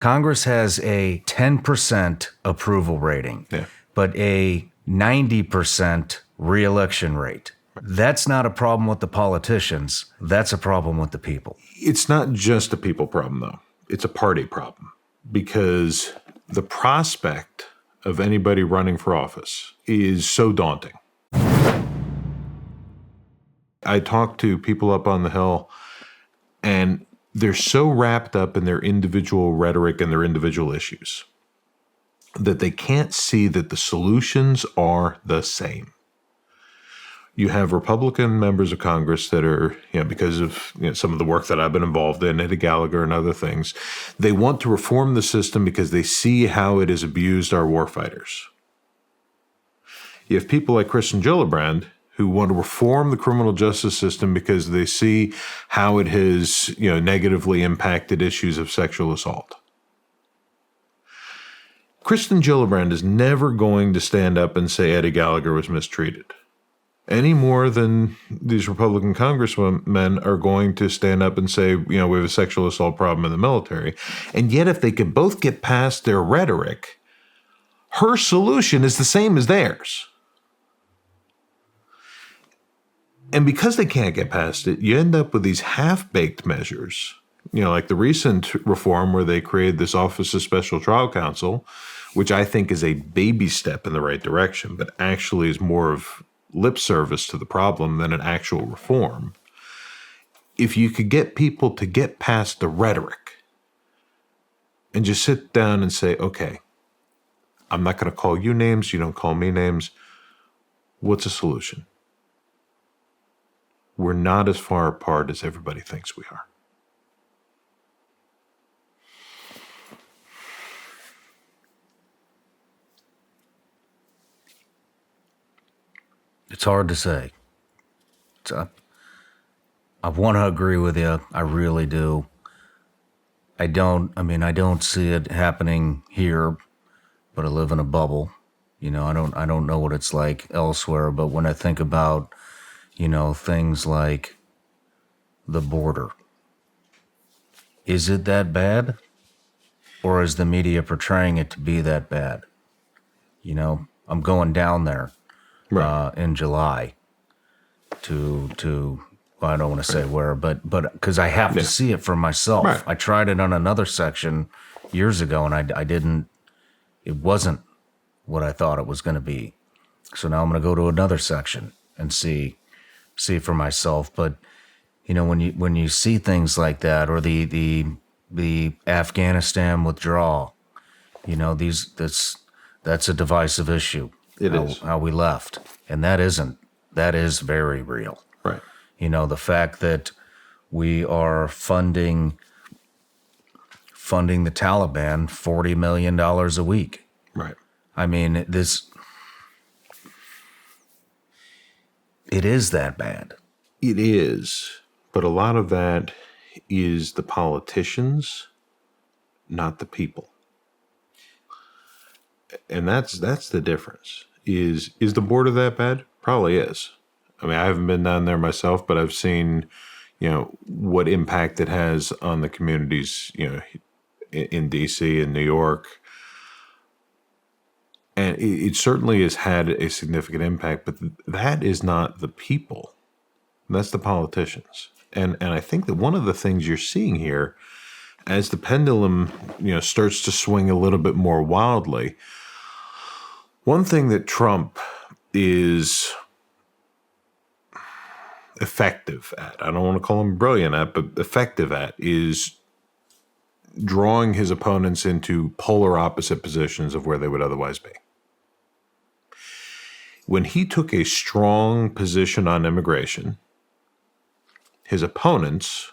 Congress has a 10% approval rating, but a 90% reelection rate. That's not a problem with the politicians. That's a problem with the people. It's not just a people problem, though. It's a party problem, because the prospect of anybody running for office is so daunting. I talk to people up on the Hill, and they're so wrapped up in their individual rhetoric and their individual issues that they can't see that the solutions are the same. You have Republican members of Congress that are, because of some of the work that I've been involved in, Eddie Gallagher and other things, they want to reform the system because they see how it has abused our warfighters. You have people like Kristen Gillibrand who want to reform the criminal justice system because they see how it has, negatively impacted issues of sexual assault. Kristen Gillibrand is never going to stand up and say Eddie Gallagher was mistreated, any more than these Republican congressmen are going to stand up and say, we have a sexual assault problem in the military. And yet, if they could both get past their rhetoric, her solution is the same as theirs. And because they can't get past it, you end up with these half-baked measures, like the recent reform where they created this Office of Special Trial Counsel, which I think is a baby step in the right direction, but actually is more of lip service to the problem than an actual reform. If you could get people to get past the rhetoric and just sit down and say, okay, I'm not going to call you names, you don't call me names. What's a solution? We're not as far apart as everybody thinks we are. It's hard to say. I want to agree with you. I really do. I don't see it happening here, but I live in a bubble. I don't know what it's like elsewhere, but when I think about, things like the border, is it that bad? Or is the media portraying it to be that bad? I'm going down there in July to well, I don't want to say where, but because I have to see it for myself. Right. I tried it on another section years ago, and I didn't. It wasn't what I thought it was going to be. So now I'm going to go to another section and see for myself. But when you see things like that, or the Afghanistan withdrawal, that's a divisive issue. It is how we left, and that is very real. Right. The fact that we are funding the Taliban $40 million a week. Right. I mean, it is that bad. It is, but a lot of that is the politicians, not the people. And that's the difference. Is the border that bad? Probably is. I mean, I haven't been down there myself, but I've seen, what impact it has on the communities, in D.C. and New York. And it certainly has had a significant impact, but that is not the people. That's the politicians. And I think that one of the things you're seeing here, as the pendulum, starts to swing a little bit more wildly, one thing that Trump is effective at, I don't want to call him brilliant at, but effective at, is drawing his opponents into polar opposite positions of where they would otherwise be. When he took a strong position on immigration, his opponents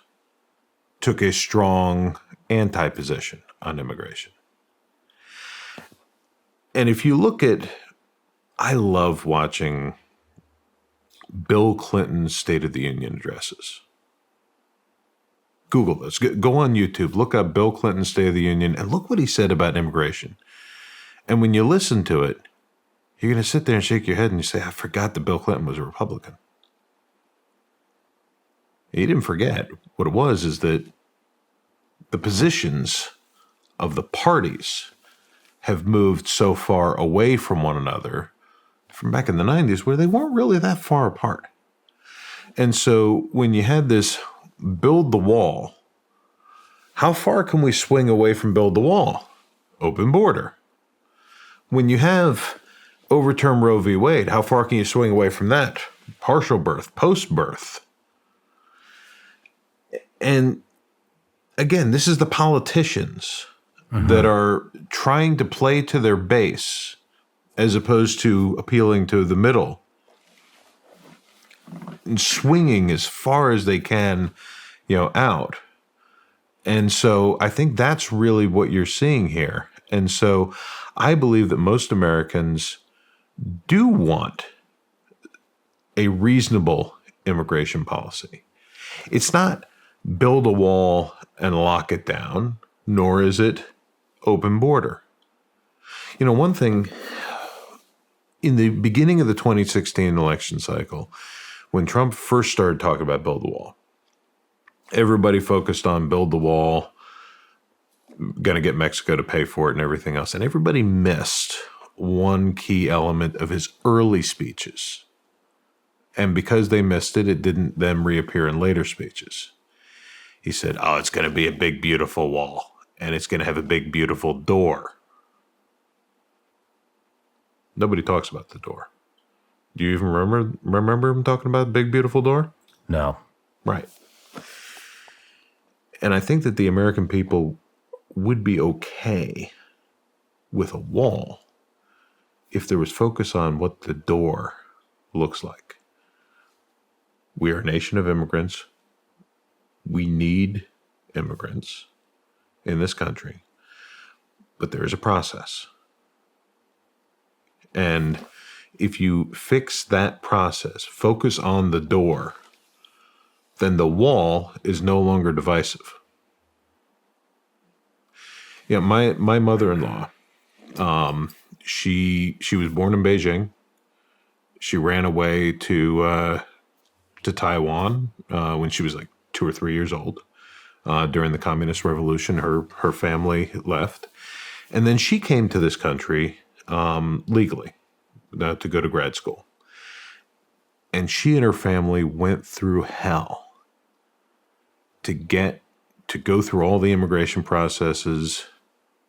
took a strong anti-position on immigration. And if you look at, I love watching Bill Clinton's State of the Union addresses. Google this. Go on YouTube, look up Bill Clinton's State of the Union, and look what he said about immigration. And when you listen to it, you're going to sit there and shake your head and you say, I forgot that Bill Clinton was a Republican. He didn't forget. What it was is that the positions of the parties have moved so far away from one another from back in the 90s where they weren't really that far apart. And so when you had this build the wall, how far can we swing away from build the wall? Open border. When you have overturn Roe v. Wade, how far can you swing away from that? Partial birth, post-birth. And again, this is the politicians that are trying to play to their base as opposed to appealing to the middle and swinging as far as they can, out. And so I think that's really what you're seeing here. And so I believe that most Americans do want a reasonable immigration policy. It's not build a wall and lock it down, nor is it open border. One thing, in the beginning of the 2016 election cycle, when Trump first started talking about build the wall, everybody focused on build the wall, going to get Mexico to pay for it and everything else. And everybody missed one key element of his early speeches. And because they missed it, it didn't then reappear in later speeches. He said, it's going to be a big, beautiful wall, and it's going to have a big, beautiful door. Nobody talks about the door. Do you even remember him talking about the big, beautiful door? No. Right. And I think that the American people would be okay with a wall if there was focus on what the door looks like. We are a nation of immigrants. We need immigrants in this country, but there is a process. And if you fix that process, focus on the door, then the wall is no longer divisive. My mother-in-law, she was born in Beijing. She ran away to Taiwan when she was like 2 or 3 years old. During the Communist Revolution, her family left. And then she came to this country legally to go to grad school. And she and her family went through hell to go through all the immigration processes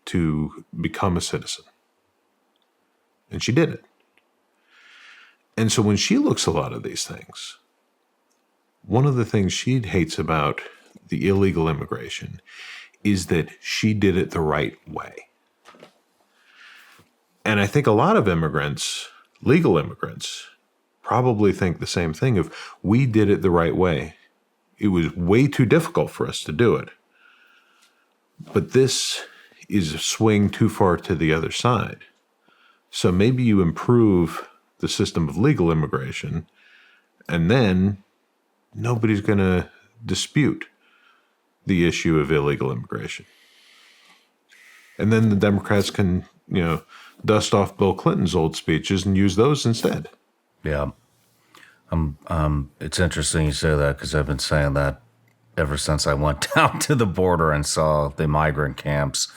to become a citizen. And she did it. And so when she looks at a lot of these things, one of the things she hates about the illegal immigration is that she did it the right way. And I think a lot of immigrants, legal immigrants, probably think the same thing of, we did it the right way. It was way too difficult for us to do it. But this is a swing too far to the other side. So maybe you improve the system of legal immigration, and then nobody's going to dispute the issue of illegal immigration. And then the Democrats can, dust off Bill Clinton's old speeches and use those instead. Yeah. It's interesting you say that, because I've been saying that ever since I went down to the border and saw the migrant camps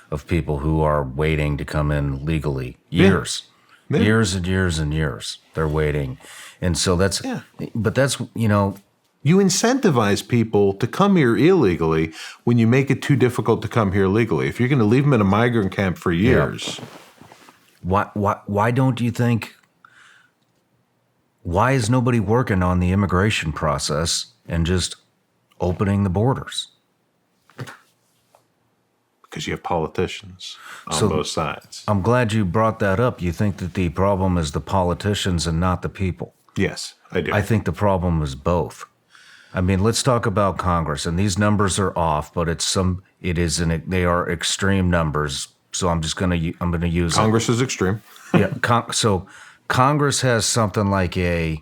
of people who are waiting to come in legally. Years. Yeah. Years and years and years. They're waiting. And so that's, but that's, You incentivize people to come here illegally when you make it too difficult to come here legally. If you're going to leave them in a migrant camp for years. Why don't you think, why is nobody working on the immigration process and just opening the borders? Because you have politicians on both sides. I'm glad you brought that up. You think that the problem is the politicians and not the people. Yes, I do. I think the problem is both. I mean, let's talk about Congress, and these numbers are off, but they are extreme numbers. So I'm going to use Congress is extreme. Yeah. So Congress has something like these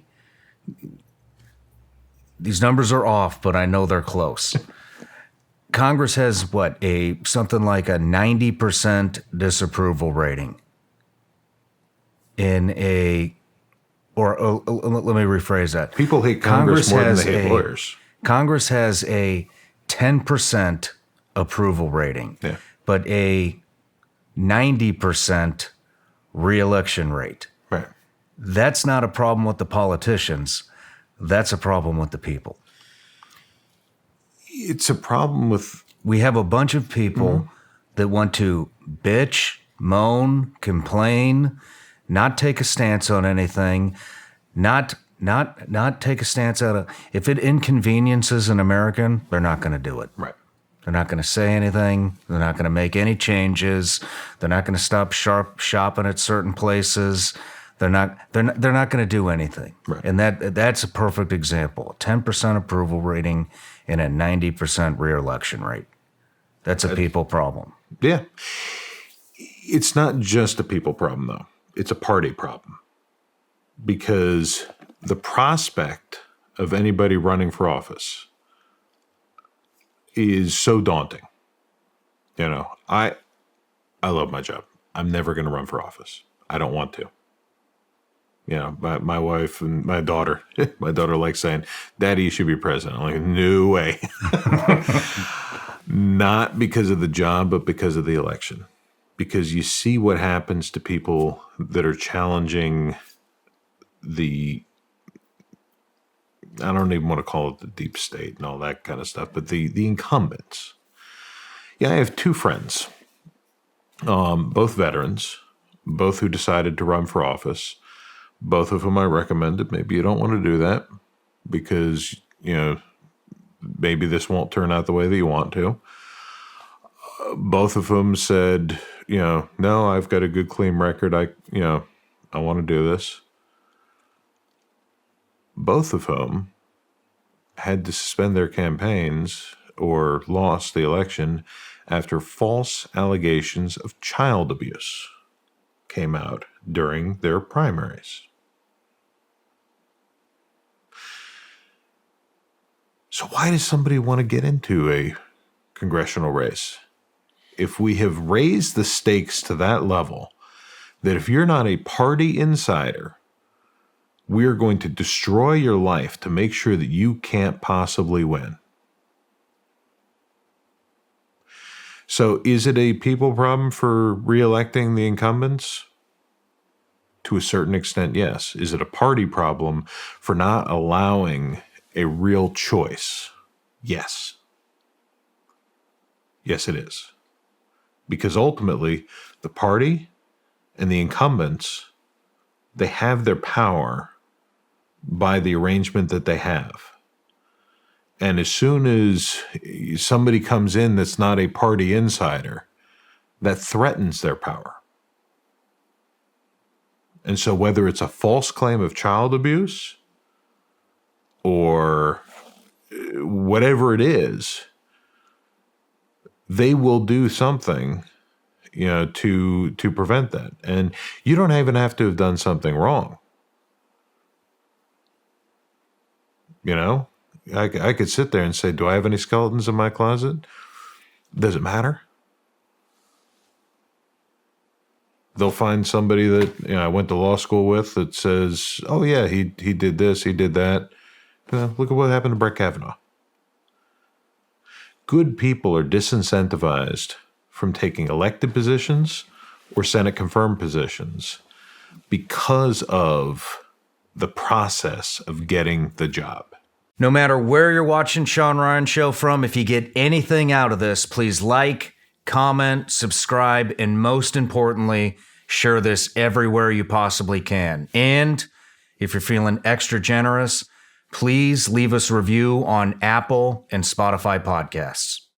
numbers are off, but I know they're close. Congress has something like a 90% disapproval rating let me rephrase that. People hate Congress more than they hate lawyers. Congress has a 10% approval rating. Yeah. but a 90% reelection rate. Right. That's not a problem with the politicians. That's a problem with the people. It's a problem with... We have a bunch of people that want to bitch, moan, complain, not take a stance on anything, not take a stance out of... If it inconveniences an American, they're not going to do it. Right. They're not going to say anything. They're not going to make any changes. They're not going to stop shopping at certain places. They're not going to do anything. Right. And that's a perfect example. 10% approval rating and a 90% re-election rate. That's a people problem. Yeah. It's not just a people problem, though. It's a party problem. Because the prospect of anybody running for office is so daunting. You know, I love my job. I'm never going to run for office. I don't want to. You know, my wife and my daughter likes saying, "Daddy, you should be president." I'm like, no way. Not because of the job, but because of the election. Because you see what happens to people that are challenging I don't even want to call it the deep state and all that kind of stuff, but the incumbents. Yeah, I have two friends, both veterans, both who decided to run for office, both of whom I recommended. Maybe you don't want to do that because, you know, maybe this won't turn out the way that you want to. Both of them said, you know, no, I've got a good, clean record. I want to do this. Both of whom had to suspend their campaigns or lost the election after false allegations of child abuse came out during their primaries. So why does somebody want to get into a congressional race? If we have raised the stakes to that level, that if you're not a party insider, we're going to destroy your life to make sure that you can't possibly win. So is it a people problem for re-electing the incumbents? To a certain extent, yes. Is it a party problem for not allowing a real choice? Yes. Yes, it is. Because ultimately, the party and the incumbents, they have their power by the arrangement that they have. And as soon as somebody comes in that's not a party insider, that threatens their power. And so whether it's a false claim of child abuse or whatever it is, they will do something, you know, to prevent that. And you don't even have to have done something wrong. You know, I could sit there and say, do I have any skeletons in my closet? Does it matter? They'll find somebody that, you know, I went to law school with that says, oh yeah, he did this, he did that. Look at what happened to Brett Kavanaugh. Good people are disincentivized from taking elected positions or Senate confirmed positions because of the process of getting the job. No matter where you're watching Shawn Ryan Show from, if you get anything out of this, please like, comment, subscribe, and most importantly, share this everywhere you possibly can. And if you're feeling extra generous, please leave us a review on Apple and Spotify podcasts.